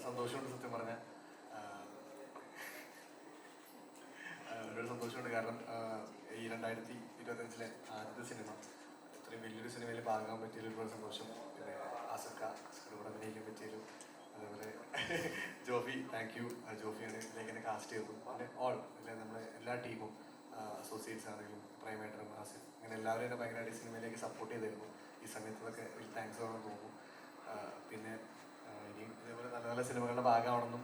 സന്തോഷമുണ്ട് സത്യം പറഞ്ഞാൽ. ഒരുപാട് സന്തോഷമുണ്ട്. കാരണം ഈ 2025 ആദ്യത്തെ സിനിമ ഇത്രയും വലിയൊരു സിനിമയിൽ ഭാഗമാകാൻ പറ്റിയതിൽ ഒരുപാട് സന്തോഷം. പിന്നെ ആസക്ക കൂടെ അഭിനയിക്കാൻ പറ്റിയാലും, അതേപോലെ ജോഫി, താങ്ക് യു. ജോഫിയാണ് ഇതിലേക്ക് എന്നെ കാസ്റ്റ് ചെയ്തു. പിന്നെ നമ്മുടെ എല്ലാ ടീമും, അസോസിയേറ്റ്സ് ആണെങ്കിലും പ്രൈമേറ്ററും ആസിഫ്, അങ്ങനെ എല്ലാവരും എന്നെ ഭയങ്കരമായിട്ട് ഈ സിനിമയിലേക്ക് സപ്പോർട്ട് ചെയ്തിരുന്നു. ഈ സമയത്തൊക്കെ വലിയ താങ്ക്സ് വേണമെന്ന് തോന്നുന്നു. പിന്നെ ഇനിയും ഇതേപോലെ നല്ല നല്ല സിനിമകളുടെ ഭാഗമാണെന്നും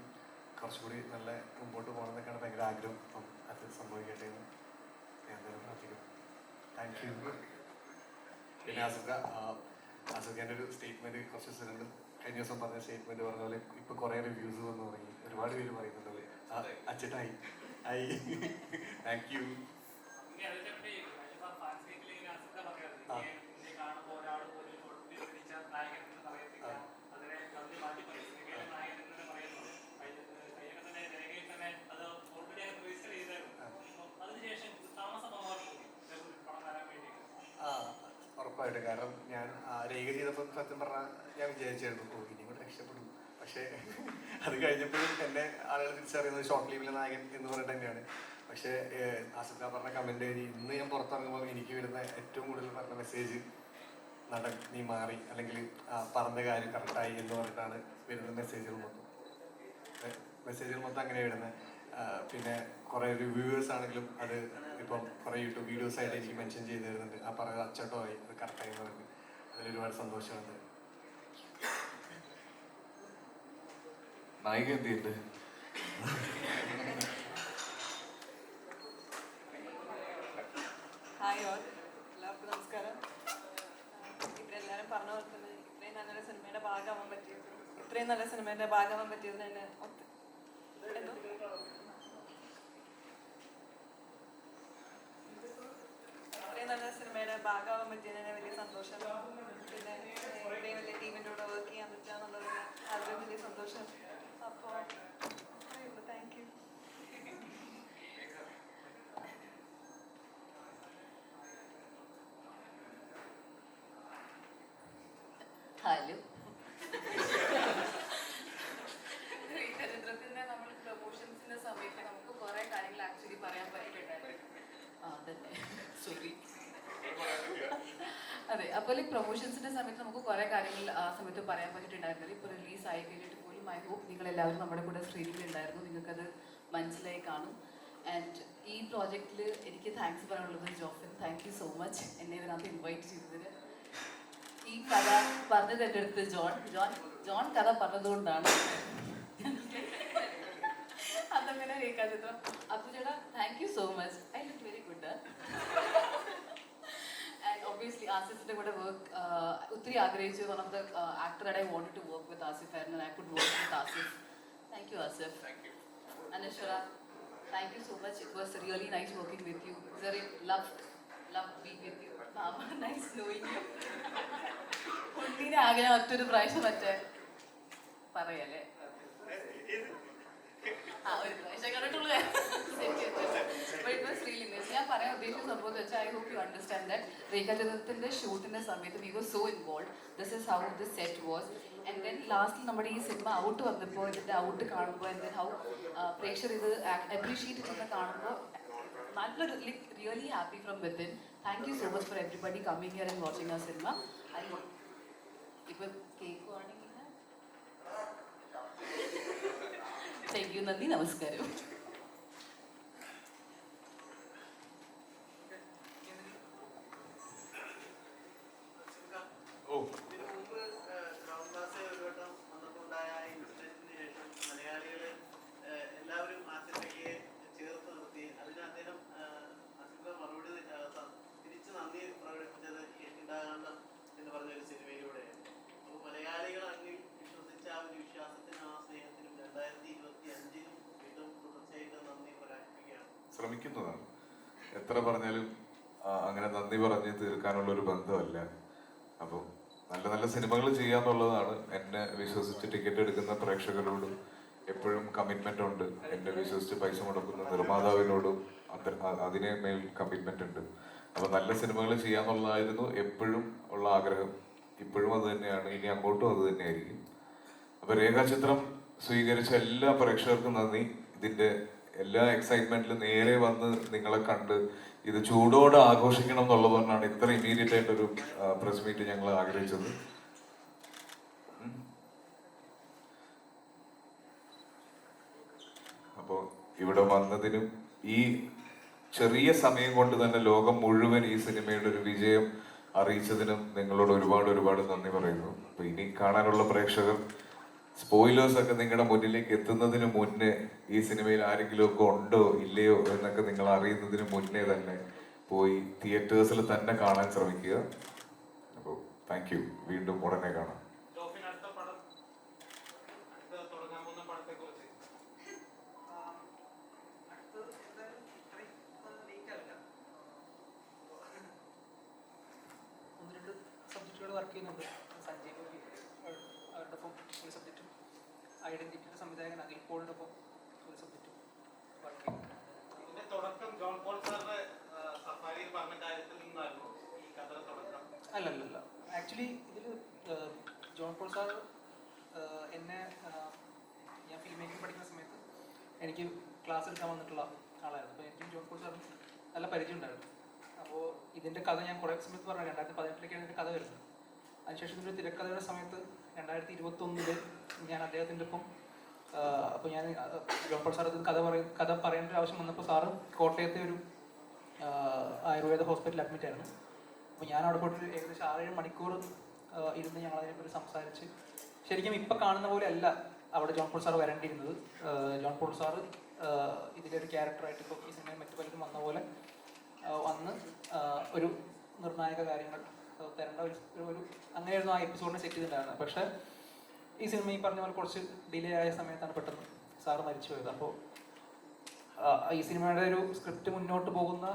കുറച്ചുകൂടി നല്ല മുമ്പോട്ട് പോകണമെന്നൊക്കെയാണ് ഭയങ്കര ആഗ്രഹം. അപ്പം അത് സംഭവിക്കട്ടെ എന്ന് ഞാൻ തന്നെ പ്രാർത്ഥിക്കുന്നു. Thank you. പിന്നെ അസുഖേൻ്റെ ഒരു സ്റ്റേറ്റ്മെൻറ്റ് കുറച്ച് ദിവസം കഴിഞ്ഞ ദിവസം പറഞ്ഞ സ്റ്റേറ്റ്മെൻറ്റ് പറഞ്ഞ പോലെ ഇപ്പോൾ കുറേ റിവ്യൂസ് വന്ന് തുടങ്ങി. ഒരുപാട് പേര് പറയുന്നുണ്ട് അച്ഛട്ടായി ആയി. Thank you. ഉറപ്പായിട്ട്. കാരണം ഞാൻ രേഖ ചെയ്തപ്പോൾ സത്യം പറഞ്ഞാൽ ഞാൻ വിചാരിച്ചായിരുന്നു ഇനി കൂടെ രക്ഷപ്പെടും. പക്ഷേ അത് കഴിഞ്ഞപ്പോഴും എന്നെ ആളുകൾ തിരിച്ചറിയുന്നത് ഷോർട്ട് ലീവിലെ നായകൻ എന്ന് പറഞ്ഞിട്ട് തന്നെയാണ്. പക്ഷേ ആസിഫ് പറഞ്ഞ കമൻറ്റ് എഴുതി ഇന്ന് ഞാൻ പുറത്തിറങ്ങുമ്പോൾ എനിക്ക് വരുന്ന ഏറ്റവും കൂടുതൽ പറഞ്ഞ മെസ്സേജ് നടൻ നീ മാറി, അല്ലെങ്കിൽ പറഞ്ഞ കാര്യം കറക്റ്റായി എന്ന് പറഞ്ഞിട്ടാണ് വരുന്ന മെസ്സേജുകൾ മൊത്തം അങ്ങനെ വരുന്നത്. പിന്നെ കുറേ റിവ്യൂവേഴ്സ് ആണെങ്കിലും അത് ഇപ്പം കുറേ യൂട്യൂബ് വീഡിയോസ് ആയിട്ട് എനിക്ക് മെൻഷൻ ചെയ്ത് തരുന്നുണ്ട്. ആ പറയുന്നത് അച്ചട്ടോ ആയി, അത് കറക്റ്റായി എന്ന് പറയുന്നത് അതിലൊരുപാട് സന്തോഷമുണ്ട്. നായിക എന്ത് ചെയ്യുന്നത്? ഹായ് ഓൾ, എല്ലാവർക്കും നമസ്കാരം. ഇവരെല്ലാവരും പറഞ്ഞ പോലെ തന്നെ ഇത്രയും നല്ല സിനിമയുടെ ഭാഗമാകാൻ പറ്റിയത് ഇത്രയും നല്ല സിനിമയുടെ ഭാഗമാകാൻ പറ്റിയത് തന്നെ വലിയ സന്തോഷം. പിന്നെ ഇത്രയും വലിയ ടീമിൻ്റെ കൂടെ വർക്ക് ചെയ്യാൻ പറ്റുക എന്നുള്ളത് അതിലും വലിയ സന്തോഷം. അപ്പോൾ താങ്ക് യു. ഹലോ, ചരിത്രത്തിന്റെ നമ്മൾ പ്രൊമോഷൻസിന്റെ സമയത്ത് നമുക്ക് കുറെ കാര്യങ്ങൾ ആക്ച്വലി പറയാൻ പറ്റിയിട്ടുണ്ടായിരുന്നു. അതന്നെ, സോറി. അതെ, അപ്പോൾ പ്രൊമോഷൻസിന്റെ സമയത്ത് നമുക്ക് കുറെ കാര്യങ്ങൾ ആ സമയത്ത് പറയാൻ പറ്റിയിട്ടുണ്ടായിരുന്നത്. ഇപ്പോൾ റിലീസ് ആയി കഴിഞ്ഞിട്ട് പോലും ഐ ഹോപ്പ് നിങ്ങളെല്ലാവരും നമ്മുടെ കൂടെ സ്ക്രീനിലുണ്ടായിരുന്നു, നിങ്ങൾക്കത് മനസ്സിലായി കാണും. ആൻഡ് ഈ പ്രോജക്റ്റിൽ എനിക്ക് താങ്ക്സ് പറയാനുള്ളത് Jofin, thank you so much എന്നെ ഇതിനകത്ത് ഇൻവൈറ്റ് ചെയ്തതിന്. ഈ കഥ പറഞ്ഞത് എൻ്റെ അടുത്ത് ജോൺ കഥ പറഞ്ഞതുകൊണ്ടാണ് അതങ്ങനെ രേഖാചിത്രം. അപ്പോൾ ചേട്ടാ thank you so much, I look very good. And obviously ആസിഫിൻ്റെ കൂടെ വർക്ക് ഒത്തിരി ആഗ്രഹിച്ചു. One of the actor I wanted to work with Asif and I could work with Asif. Thank you Asif. Anaswara, thank you so much. It was really nice working with you. Zarin, loved being with you. Mama, nice knowing you. കുട്ടീനെ ആഗ്രഹം മറ്റൊരു പ്രാവശ്യം മറ്റേ പറയല്ലേ, ഒരു പ്രാവശ്യം കണ്ടിട്ടുള്ളൂ. ഞാൻ പറയാൻ ഉദ്ദേശിച്ച സംഭവം എന്ന് വെച്ചാൽ I hope you understand that രേഖാചിത്രത്തിന്റെ ഷൂട്ടിന്റെ സമയത്ത് we was so involve. This is how this set was. And then ലാസ്റ്റിൽ നമ്മുടെ ഈ സിനിമ ഔട്ട് വന്നപ്പോൾ ഇതിൻ്റെ ഔട്ട് കാണുമ്പോൾ ആൻഡ് ദെൻ ഹൗ പ്രേക്ഷകർ ഇത് അപ്രീഷിയേറ്റ് ചെയ്യുന്ന കാണുമ്പോൾ നല്ലൊരു really happy from within. Thank you so much for everybody coming here and watching ആ സിനിമ. ഇപ്പം കേക്ക് ആണെങ്കിൽ താങ്ക് യു, നന്ദി, നമസ്കാരം. ശ്രമിക്കുന്നതാണ്. എത്ര പറഞ്ഞാലും അങ്ങനെ നന്ദി പറഞ്ഞ് തീർക്കാനുള്ളൊരു ബന്ധമല്ല. അപ്പം നല്ല നല്ല സിനിമകൾ ചെയ്യാന്നുള്ളതാണ് എന്നെ വിശ്വസിച്ച് ടിക്കറ്റ് എടുക്കുന്ന പ്രേക്ഷകരോടും എപ്പോഴും കമ്മിറ്റ്മെന്റ് ഉണ്ട്. എന്നെ വിശ്വസിച്ച് പൈസ മുടക്കുന്ന നിർമ്മാതാവിനോടും അതിനെ മേൽ കമ്മിറ്റ്മെന്റ് ഉണ്ട്. അപ്പം നല്ല സിനിമകൾ ചെയ്യാന്നുള്ളതായിരുന്നു എപ്പോഴും ഉള്ള ആഗ്രഹം. ഇപ്പോഴും അത് തന്നെയാണ്, ഇനി അങ്ങോട്ടും അത് തന്നെയായിരിക്കും. അപ്പം രേഖാചിത്രം സ്വീകരിച്ച എല്ലാ പ്രേക്ഷകർക്കും നന്ദി. ഇതിന്റെ എല്ലാ എക്സൈറ്റ്മെന്റിലും നേരെ വന്ന് നിങ്ങളെ കണ്ട് ഇത് ചൂടോടെ ആഘോഷിക്കണം എന്നുള്ളതുകൊണ്ടാണ് ഇത്ര ഇമ്മീഡിയറ്റ് ആയിട്ടൊരു പ്രസ് മീറ്റ് ഞങ്ങൾ ആഗ്രഹിച്ചത്. അപ്പോൾ ഇവിടെ വന്നതിനും ഈ ചെറിയ സമയം കൊണ്ട് തന്നെ ലോകം മുഴുവൻ ഈ സിനിമയുടെ ഒരു വിജയം അറിയിച്ചതിനും നിങ്ങളോട് ഒരുപാട് ഒരുപാട് നന്ദി പറയുന്നു. അപ്പൊ ഇനി കാണാനുള്ള പ്രേക്ഷകർ സ്പോയിലേഴ്സ് ഒക്കെ നിങ്ങളുടെ മുന്നിലേക്ക് എത്തുന്നതിന് മുന്നേ ഈ സിനിമയിൽ ആരെങ്കിലും ഒക്കെ ഉണ്ടോ ഇല്ലയോ എന്നൊക്കെ നിങ്ങൾ അറിയുന്നതിന് മുന്നേ തന്നെ പോയി തിയേറ്റേഴ്സിൽ തന്നെ കാണാൻ ശ്രമിക്കുക. അപ്പോൾ താങ്ക് യു. വീണ്ടും ഉടനെ കാണാം. വർക്ക് ചെയ്യുന്നുണ്ട്. സഞ്ജീവ് അവരുടെ ഒപ്പം ഒരു സബ്ജക്റ്റും ഐഡന്റിറ്റിയുടെ സംവിധായകൻ അഖിൽ പോളിന്റെ ഒപ്പം ഒരു സബ്ജക്റ്റും വർക്ക് ചെയ്യുന്നുണ്ട്. ഇതിന്റെ തുടക്കം ജോൺ പോൾ സാറിന്റെ സഫാരിയിൽ പറഞ്ഞ കാര്യത്തിൽ നിന്നായിരുന്നു ഈ കഥ തുടക്കം? അല്ലല്ല, ആക്ച്വലി ഇതിൽ ജോൺ പോൾ സാർ എന്നെ ഞാൻ ഫിലിം മേക്കിംഗ് പഠിക്കുന്ന സമയത്ത് എനിക്ക് ക്ലാസ് എടുക്കാൻ വന്നിട്ടുള്ള ആളായിരുന്നു. അപ്പോൾ എനിക്കും ജോൺ പോൾ സാറിന് നല്ല പരിചയം ഉണ്ടായിരുന്നു. അപ്പോൾ ഇതിൻ്റെ കഥ ഞാൻ കുറേ സമയത്ത് പറഞ്ഞു 2018 ഇതിൻ്റെ കഥ വരുന്നത്. അതിനുശേഷം ഇതിൻ്റെ തിരക്കഥയുടെ സമയത്ത് 2021 ഞാൻ അദ്ദേഹത്തിൻ്റെ ഒപ്പം അപ്പോൾ ഞാൻ ജോൺ പോൾ സാർ കഥ പറയേണ്ട ഒരു ആവശ്യം വന്നപ്പോൾ സാറ് കോട്ടയത്തെ ഒരു ആയുർവേദ ഹോസ്പിറ്റലിൽ അഡ്മിറ്റ് ആയിരുന്നു. അപ്പോൾ ഞാൻ അവിടെ പോയിട്ട് ഏകദേശം 6-7 മണിക്കൂർ ഇരുന്ന് ഞങ്ങൾ അതിനെപ്പറ്റി സംസാരിച്ച് ശരിക്കും ഇപ്പം കാണുന്ന പോലെ അല്ല അവിടെ ജോൺ പോൾ സാർ വരേണ്ടിയിരുന്നത്. ജോൺ പോൾ സാറ് ഇതിലൊരു ക്യാരക്ടറായിട്ട് ഇപ്പോൾ ഈ സിനിമയിൽ മറ്റു പലരും വന്ന പോലെ വന്ന് ഒരു നിർണായക കാര്യങ്ങൾ തരേണ്ട ഒരു അങ്ങനെയായിരുന്നു ആ എപ്പിസോഡിനെ സെറ്റ് ചെയ്തിട്ടുണ്ടായിരുന്നത്. പക്ഷേ ഈ സിനിമ ഈ പറഞ്ഞ പോലെ കുറച്ച് ഡിലേ ആയ സമയത്താണ് പെട്ടെന്ന് സാറ് മരിച്ചു പോയത്. അപ്പോൾ ഈ സിനിമയുടെ ഒരു സ്ക്രിപ്റ്റ് മുന്നോട്ട് പോകുന്ന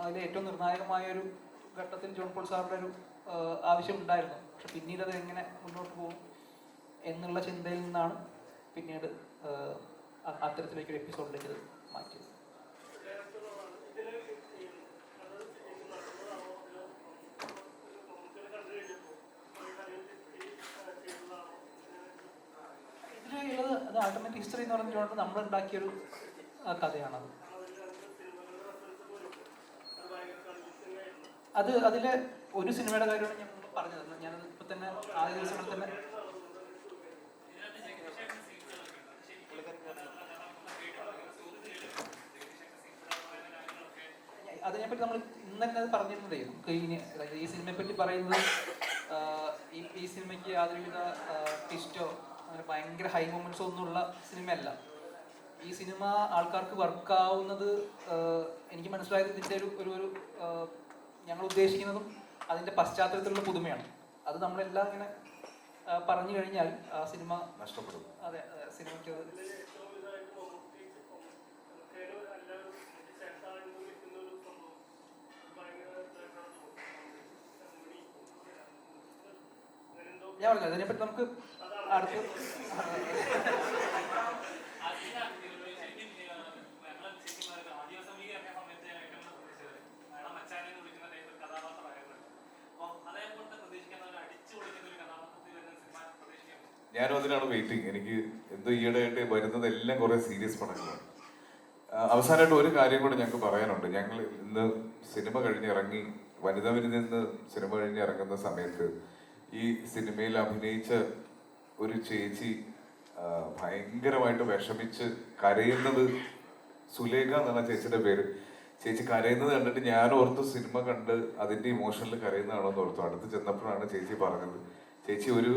അതിലെ ഏറ്റവും നിർണായകമായ ഒരു ഘട്ടത്തിൽ ജോൺ പോൾ സാറിൻ്റെ ഒരു ആവശ്യം ഉണ്ടായിരുന്നു. പക്ഷെ പിന്നീട് അത് എങ്ങനെ മുന്നോട്ട് പോകും എന്നുള്ള ചിന്തയിൽ നിന്നാണ് പിന്നീട് അത്തരത്തിലേക്കൊരു എപ്പിസോഡിലേക്ക് ഇത് മാറ്റിയത്. ഇതിലുള്ളത് അത് ആൾട്ടർനേറ്റ് ഹിസ്റ്ററി എന്ന് പറഞ്ഞിട്ടുള്ളത് നമ്മൾ ഉണ്ടാക്കിയൊരു കഥയാണത്. അതിലെ ഒരു സിനിമയുടെ കാര്യമാണ് ഞാൻ പറഞ്ഞത്. ഞാനത് ഇപ്പൊ തന്നെ ആദ്യ ദിവസങ്ങളിൽ തന്നെ അതിനെപ്പറ്റി നമ്മൾ ഇന്ന് തന്നെ അത് പറഞ്ഞിരുന്നതേ. നമുക്ക് ഈ സിനിമയെ പറ്റി പറയുന്നത് ഈ സിനിമയ്ക്ക് യാതൊരുവിധ ട്വിസ്റ്റോ അങ്ങനെ ഭയങ്കര ഹൈ മൊമെന്റ്സോ ഒന്നുമുള്ള സിനിമയല്ല. ഈ സിനിമ ആൾക്കാർക്ക് വർക്കാവുന്നത് എനിക്ക് മനസ്സിലായത് ഇതിൻ്റെ ഒരു ഞങ്ങൾ ഉദ്ദേശിക്കുന്നതും അതിൻ്റെ പശ്ചാത്തലത്തിലുള്ള പുതുമയാണ്. അത് നമ്മളെല്ലാം ഇങ്ങനെ പറഞ്ഞു കഴിഞ്ഞാൽ ആ സിനിമ നഷ്ടപ്പെടും. അതെ, സിനിമയ്ക്ക് ഞാൻ പറഞ്ഞു അതിനെപ്പറ്റി നമുക്ക് അടുത്ത് ഞാനും അതിനാണ് വെയിറ്റിംഗ്. എനിക്ക് എന്തോ ഈയിടെയായിട്ട് വരുന്നതെല്ലാം കുറെ സീരിയസ് പടങ്ങളാണ്. അവസാനമായിട്ട് ഒരു കാര്യം കൂടെ ഞങ്ങൾക്ക് പറയാനുണ്ട്. ഞങ്ങൾ ഇന്ന് സിനിമ കഴിഞ്ഞിറങ്ങി വനിതാ വിരുന്നിൽ നിന്ന് സിനിമ കഴിഞ്ഞ് ഇറങ്ങുന്ന സമയത്ത് ഈ സിനിമയിൽ അഭിനയിച്ച ഒരു ചേച്ചി ഭയങ്കരമായിട്ട് വിഷമിച്ച് കരയുന്നത്, സുലേഖ എന്നാണ് ചേച്ചിയുടെ പേര്. ചേച്ചി കരയുന്നത് കണ്ടിട്ട് ഞാൻ ഓർത്തു സിനിമ കണ്ട് അതിന്റെ ഇമോഷനിൽ കരയുന്നതാണോ എന്ന് ഓർത്തു. അടുത്ത് ചെന്നപ്പോഴാണ് ചേച്ചി പറഞ്ഞത് ചേച്ചി ഒരു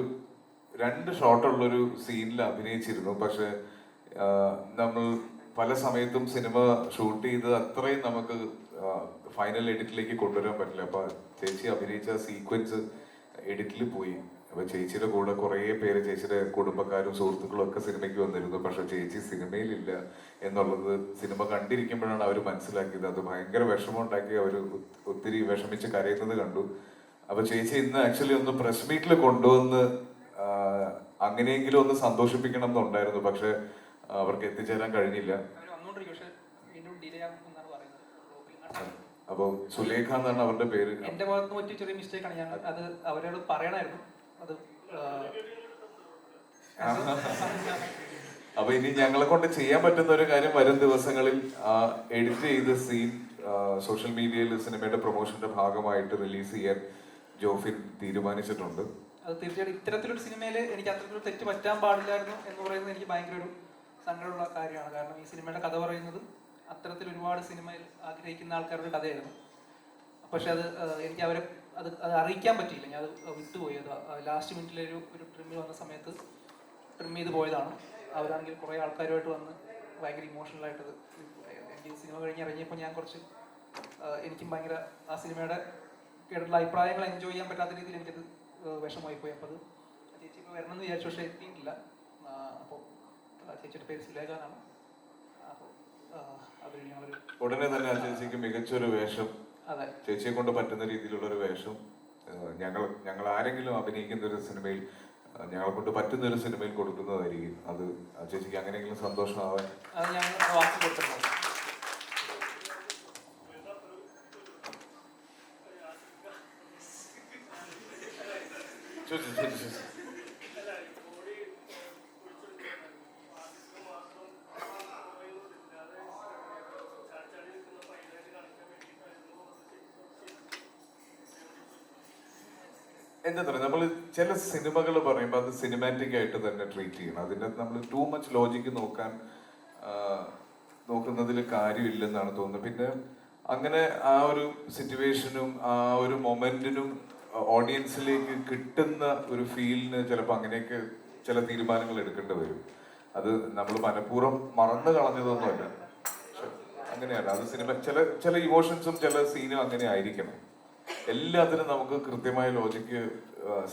2 ഷോട്ടുള്ളൊരു സീനിൽ അഭിനയിച്ചിരുന്നു. പക്ഷെ നമ്മൾ പല സമയത്തും സിനിമ ഷൂട്ട് ചെയ്ത് അത്രയും നമുക്ക് ഫൈനൽ എഡിറ്റിലേക്ക് കൊണ്ടുവരാൻ പറ്റില്ല. അപ്പൊ ചേച്ചി അഭിനയിച്ച സീക്വൻസ് എഡിറ്റിൽ പോയി. അപ്പൊ ചേച്ചിയുടെ കൂടെ കുറേ പേര്, ചേച്ചിയുടെ കുടുംബക്കാരും സുഹൃത്തുക്കളും ഒക്കെ സിനിമയ്ക്ക് വന്നിരുന്നു. പക്ഷെ ചേച്ചി സിനിമയിലില്ല എന്നുള്ളത് സിനിമ കണ്ടിരിക്കുമ്പോഴാണ് അവർ മനസ്സിലാക്കിയത്. അത് ഭയങ്കര വിഷമം ഉണ്ടാക്കി അവർ ഒത്തിരി വിഷമിച്ച് കരയുന്നത് കണ്ടു. അപ്പൊ ചേച്ചി ഇന്ന് ആക്ച്വലി ഒന്ന് പ്രസ് മീറ്റിൽ കൊണ്ടുവന്ന് അങ്ങനെയെങ്കിലും ഒന്ന് സന്തോഷിപ്പിക്കണം എന്നുണ്ടായിരുന്നു. പക്ഷെ അവർക്ക് എത്തിച്ചേരാൻ കഴിഞ്ഞില്ല. അപ്പൊ സുലേഖ എന്നാണ് അവരുടെ പേര്. എന്റെ ഭാഗത്ത് പറ്റിയ ചെറിയ മിസ്റ്റേക്ക് ആണ്. ഞാൻ അത് അവരോട് പറയണമായിരുന്നു. അത് അപ്പൊ ഇനി ഞങ്ങളെ കൊണ്ട് ചെയ്യാൻ പറ്റുന്ന ഒരു കാര്യം വരും ദിവസങ്ങളിൽ എഡിറ്റ് ചെയ്ത സീൻ സോഷ്യൽ മീഡിയയിൽ സിനിമയുടെ പ്രൊമോഷന്റെ ഭാഗമായിട്ട് റിലീസ് ചെയ്യാൻ ജോഫിൻ തീരുമാനിച്ചിട്ടുണ്ട്. അത് തീർച്ചയായിട്ടും ഇത്തരത്തിലൊരു സിനിമയിൽ എനിക്ക് അത്തരത്തിലൊരു തെറ്റ് പറ്റാൻ പാടില്ലായിരുന്നു എന്ന് പറയുന്നത് എനിക്ക് ഭയങ്കര ഒരു സങ്കടമുള്ള കാര്യമാണ്. കാരണം ഈ സിനിമയുടെ കഥ പറയുന്നത് അത്തരത്തിൽ ഒരുപാട് സിനിമയിൽ ആഗ്രഹിക്കുന്ന ആൾക്കാരുടെ കഥയായിരുന്നു. പക്ഷെ അത് എനിക്ക് അവരെ അത് അറിയിക്കാൻ പറ്റിയില്ല. ഞാൻ അത് വിട്ടുപോയി. അത് ലാസ്റ്റ് മിനിറ്റിലൊരു ട്രിമ്മിൽ വന്ന സമയത്ത് ട്രിം ചെയ്ത് പോയതാണ്. അവരാണെങ്കിൽ കുറേ ആൾക്കാരുമായിട്ട് വന്ന് ഭയങ്കര ഇമോഷണലായിട്ടത് എനിക്ക് ഈ സിനിമ കഴിഞ്ഞ് ഇറങ്ങിയപ്പോൾ ഞാൻ കുറച്ച് എനിക്കും ഭയങ്കര ആ സിനിമയുടെ കേട്ടുള്ള അഭിപ്രായങ്ങൾ എൻജോയ് ചെയ്യാൻ പറ്റാത്ത രീതിയിൽ എനിക്കത് വിഷമമായി പോയി. അപ്പോൾ അത് ചേച്ചി ഇപ്പോൾ വരണമെന്ന് വിചാരിച്ചു, പക്ഷേ എത്തിയിട്ടില്ല. അപ്പോൾ ചേച്ചിയുടെ പേര് സുലേഖാനാണ്. അപ്പോൾ അതിൽ ഞങ്ങളൊരു ഉടനെ തന്നെ ആ ചേച്ചിക്ക് മികച്ചൊരു വേഷം, അതെ, ചേച്ചിയെ കൊണ്ട് പറ്റുന്ന രീതിയിലുള്ള ഒരു വേഷം ഞങ്ങൾ ആരെങ്കിലും അഭിനയിക്കുന്ന ഒരു സിനിമയിൽ ഞങ്ങളെ കൊണ്ട് പറ്റുന്ന ഒരു സിനിമയിൽ കൊടുക്കുന്നതായിരിക്കും. അത് ആ ചേച്ചിക്ക് അങ്ങനെയെങ്കിലും സന്തോഷമാവാൻ അത് ഞങ്ങൾ വാക്ക് കൊടുത്തിട്ടുണ്ട്. എന്താ പറയുക, നമ്മൾ ചില സിനിമകൾ പറയുമ്പോൾ അത് സിനിമാറ്റിക് ആയിട്ട് തന്നെ ട്രീറ്റ് ചെയ്യണം. അതിൻ്റെ നമ്മൾ ടൂ മച്ച് ലോജിക്ക് നോക്കുന്നതിൽ കാര്യമില്ലെന്നാണ് തോന്നുന്നത്. പിന്നെ അങ്ങനെ ആ ഒരു സിറ്റുവേഷനും ആ ഒരു മൊമെന്റിനും ഓഡിയൻസിലേക്ക് കിട്ടുന്ന ഒരു ഫീലിന് ചിലപ്പോൾ അങ്ങനെയൊക്കെ ചില തീരുമാനങ്ങൾ എടുക്കേണ്ടി വരും. അത് നമ്മൾ മനഃപൂർവ്വം മറന്നു കളഞ്ഞതൊന്നുമല്ല, പക്ഷെ അങ്ങനെയല്ല. അത് സിനിമ ചില ഇമോഷൻസും ചില സീനും അങ്ങനെ ആയിരിക്കണം. എല്ലാത്തിനും നമുക്ക് കൃത്യമായ ലോജിക്ക്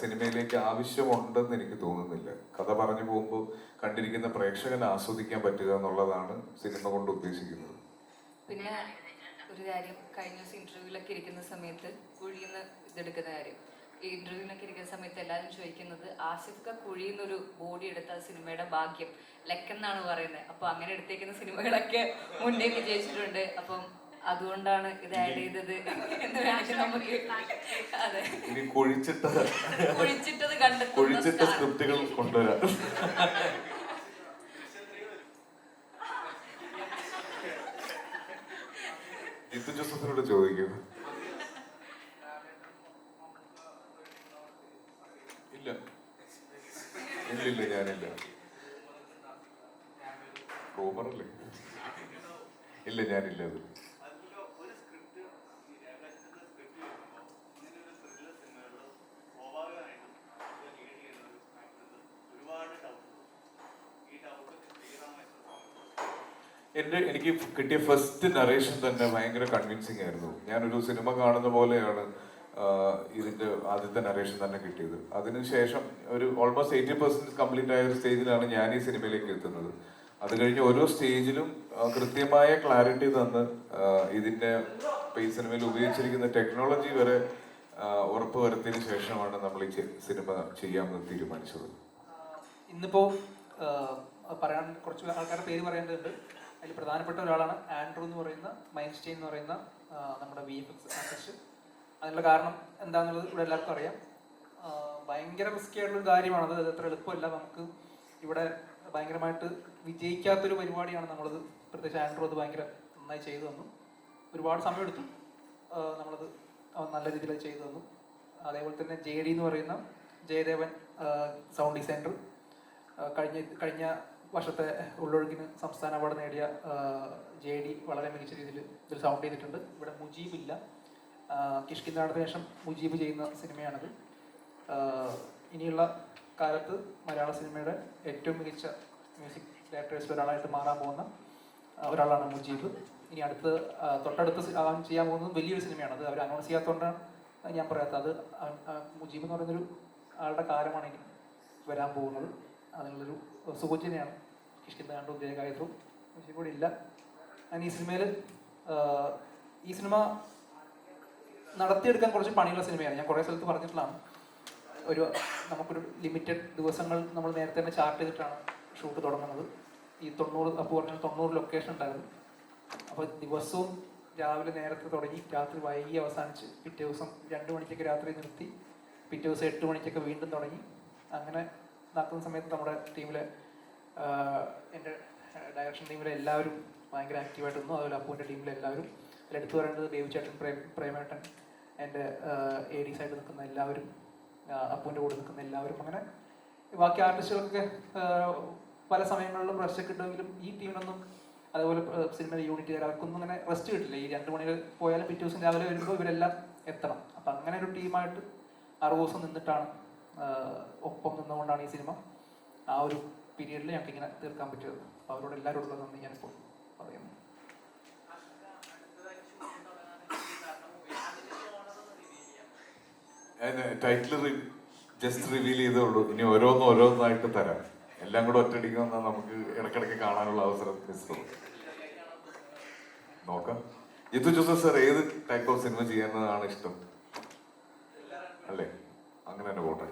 സിനിമയിലേക്ക് ആവശ്യമുണ്ടെന്ന് എനിക്ക് തോന്നുന്നില്ല. കഥ പറഞ്ഞു പോകുമ്പോൾ കണ്ടിരിക്കുന്ന പ്രേക്ഷകന് ആസ്വദിക്കാൻ പറ്റുക എന്നുള്ളതാണ് സിനിമ കൊണ്ട് ഉദ്ദേശിക്കുന്നത്. പിന്നെ ഒരു കാര്യം, കഴിഞ്ഞ ദിവസം ഇന്റർവ്യൂവിലൊക്കെ ഇരിക്കുന്ന സമയത്ത് കുഴിന്ന് ഇതെടുക്കുന്ന കാര്യം, ഈ ഇന്റർവ്യൂവിലൊക്കെ ഇരിക്കുന്ന സമയത്ത് എല്ലാവരും ചോദിക്കുന്നത് ആസിഫ് കുഴിന്നൊരു ബോഡി എടുത്ത സിനിമയുടെ ഭാഗ്യം ലെക്കെന്നാണ് പറയുന്നത്. അപ്പൊ അങ്ങനെ എടുത്തേക്കുന്ന സിനിമകളൊക്കെ മുന്നേ വിജയിച്ചിട്ടുണ്ട്. അപ്പം അതുകൊണ്ടാണ് ഇത് ആഡ് ചെയ്തത് എന്ന് വേണമെങ്കിൽ നമുക്ക് അതെ കുഴിച്ചിട്ടത് കുഴിച്ചിട്ട സ്ക്രിപ്റ്റുകൾ കൊണ്ടുവരാം. ജിത്തു ജോസഫിനോട് ചോദിക്കൂ. ഇല്ല ഇല്ലില്ല, ഞാനില്ല. റൂമറല്ലേ? ഇല്ല, ഞാനില്ല. അത് എനിക്ക് കിട്ടിയ ഫസ്റ്റ് നറേഷൻ തന്നെ ഭയങ്കര കൺവിൻസിങ് ആയിരുന്നു. ഞാനൊരു സിനിമ കാണുന്ന പോലെയാണ് ഇതിന്റെ ആദ്യത്തെ നറേഷൻ തന്നെ കിട്ടിയത്. അതിനുശേഷം ഒരു ഓൾമോസ്റ്റ് 80% കംപ്ലീറ്റ് ആയ ഒരു സ്റ്റേജിലാണ് ഞാൻ ഈ സിനിമയിലേക്ക് എത്തുന്നത്. അത് കഴിഞ്ഞ് ഓരോ സ്റ്റേജിലും കൃത്യമായ ക്ലാരിറ്റി തന്ന് ഇതിന്റെ ഈ സിനിമയിൽ ഉപയോഗിച്ചിരിക്കുന്ന ടെക്നോളജി വരെ ഉറപ്പ് വരുത്തിയതിനു ശേഷമാണ് നമ്മൾ ഈ സിനിമ ചെയ്യാമെന്ന് തീരുമാനിച്ചത്. ഇന്നിപ്പോ പറയാൻ കുറച്ച് ആൾക്കാരുടെ പേര് പറയേണ്ടതുണ്ട്. അതിൽ പ്രധാനപ്പെട്ട ഒരാളാണ് ആൻഡ്രൂ എന്ന് പറയുന്ന മൈൻസ്റ്റൈൻ എന്ന് പറയുന്ന നമ്മുടെ VFX ആർട്ടിസ്റ്റ്. അതിനുള്ള കാരണം എന്താണെന്നുള്ളത് ഇവിടെ എല്ലാവർക്കും അറിയാം. ഭയങ്കര റിസ്കി ആയിട്ടുള്ളൊരു കാര്യമാണത്. അത് അത്ര എളുപ്പമല്ല. നമുക്ക് ഇവിടെ ഭയങ്കരമായിട്ട് വിജയിക്കാത്തൊരു പരിപാടിയാണ് നമ്മളത്. പ്രത്യേകിച്ച് ആൻഡ്രൂ അത് ഭയങ്കര നന്നായി ചെയ്തു തന്നു. ഒരുപാട് സമയമെടുത്തു. നമ്മളത് നല്ല രീതിയിൽ ചെയ്തു തന്നു. അതേപോലെ തന്നെ JD എന്ന് പറയുന്ന ജയദേവൻ സൗണ്ട് ഡിസൈനർ, കഴിഞ്ഞ വർഷത്തെ ഉള്ളൊഴുക്കിന് സംസ്ഥാന അവാർഡ് നേടിയ JD വളരെ മികച്ച രീതിയിൽ ഇതിൽ സൗണ്ട് ചെയ്തിട്ടുണ്ട്. ഇവിടെ മുജീബ് ഇല്ല. കിഷ്കിന്താടത്തിന് ശേഷം മുജീബ് ചെയ്യുന്ന സിനിമയാണിത്. ഇനിയുള്ള കാലത്ത് മലയാള സിനിമയുടെ ഏറ്റവും മികച്ച മ്യൂസിക് ഡയറക്ടേഴ്സിൽ ഒരാളായിട്ട് മാറാൻ പോകുന്ന ഒരാളാണ് മുജീബ്. ഇനി തൊട്ടടുത്ത് അവൻ ചെയ്യാൻ പോകുന്നത് വലിയൊരു സിനിമയാണത്. അവർ അനൗൺസ് ചെയ്യാത്തതുകൊണ്ടാണ് ഞാൻ പറയാത്തത്. അത് മുജീബ് എന്ന് പറയുന്നൊരു ആളുടെ കാലമാണ് ഇനി വരാൻ പോകുന്നത്. അതിനുള്ളൊരു സൂചനയാണ് കിഷ്കിന്താണ്ടും ജയഗായത്രിയും. മുജീബ് കൂടി ഇല്ല. ഞാൻ ഈ സിനിമ നടത്തിയെടുക്കാൻ കുറച്ച് പണിയുള്ള സിനിമയാണ്. ഞാൻ കുറേ സ്ഥലത്ത് പറഞ്ഞിട്ടുള്ളതാണ്. നമുക്കൊരു ലിമിറ്റഡ് ദിവസങ്ങൾ നമ്മൾ നേരത്തെ തന്നെ ചാർട്ട് ചെയ്തിട്ടാണ് ഷൂട്ട് തുടങ്ങുന്നത്. ഈ 90 അപ്പോൾ പറഞ്ഞാൽ 90 ലൊക്കേഷൻ ഉണ്ടായിരുന്നു. അപ്പോൾ ദിവസവും രാവിലെ നേരത്തെ തുടങ്ങി രാത്രി വൈകി അവസാനിച്ച് പിറ്റേ ദിവസം 2 മണിക്കൊക്കെ രാത്രി നിർത്തി പിറ്റേ ദിവസം 8 മണിക്കൊക്കെ വീണ്ടും തുടങ്ങി. അങ്ങനെ നടത്തുന്ന സമയത്ത് നമ്മുടെ ടീമിലെ എൻ്റെ ഡയറക്ഷൻ ടീമിലെ എല്ലാവരും ഭയങ്കര ആക്റ്റീവായിട്ട് നിന്നു. അതുപോലെ അപ്പുവിൻ്റെ ടീമിലെ എല്ലാവരും. അതിലെടുത്തു പറയേണ്ടത് ബേബി ചേട്ടൻ, പ്രേമേട്ടൻ, എൻ്റെ AD സൈഡിൽ നിൽക്കുന്ന എല്ലാവരും, അപ്പുവിൻ്റെ കൂടെ നിൽക്കുന്ന എല്ലാവരും, അങ്ങനെ ബാക്കി ആർട്ടിസ്റ്റുകൾക്കൊക്കെ പല സമയങ്ങളിലും റെസ്റ്റ് കിട്ടുമെങ്കിലും ഈ ടീമിനൊന്നും, അതുപോലെ സിനിമയുടെ യൂണിറ്റുകാർ, അവർക്കൊന്നും അങ്ങനെ റെസ്റ്റ് കിട്ടില്ല. ഈ 2 മണികൾ പോയാലും പിറ്റേ ദിവസം രാവിലെ വരുമ്പോൾ ഇവരെല്ലാം എത്തണം. അപ്പം അങ്ങനെ ഒരു ടീമായിട്ട് 60 ദിവസം നിന്നിട്ടാണ്, ഒപ്പം നിന്നുകൊണ്ടാണ് ഈ സിനിമ ആ ഒരു പീരീഡിൽ ഞങ്ങൾക്ക് ഇങ്ങനെ തീർക്കാൻ പറ്റിയത്. അപ്പോൾ അവരോട് എല്ലാവരോടുള്ള നന്ദി ഞാനിപ്പോൾ പറയുന്നു. ടൈറ്റിൽ ജസ്റ്റ് റിവീൽ ചെയ്തേ ഉള്ളൂ. ഇനി ഓരോന്നായിട്ട് തരാം. എല്ലാം കൂടെ ഒറ്റയടിക്ക് വന്നാൽ നമുക്ക് ഇടയ്ക്കിടയ്ക്ക് കാണാനുള്ള അവസരം മിസ്സാവും. നോക്കാം. ജിത്തു ജോസഫ് സാർ ഏത് ടൈപ്പ് ഓഫ് സിനിമ ചെയ്യാനാണ് ഇഷ്ടം? അല്ലേ? അങ്ങനെ തന്നെ പോട്ടെ.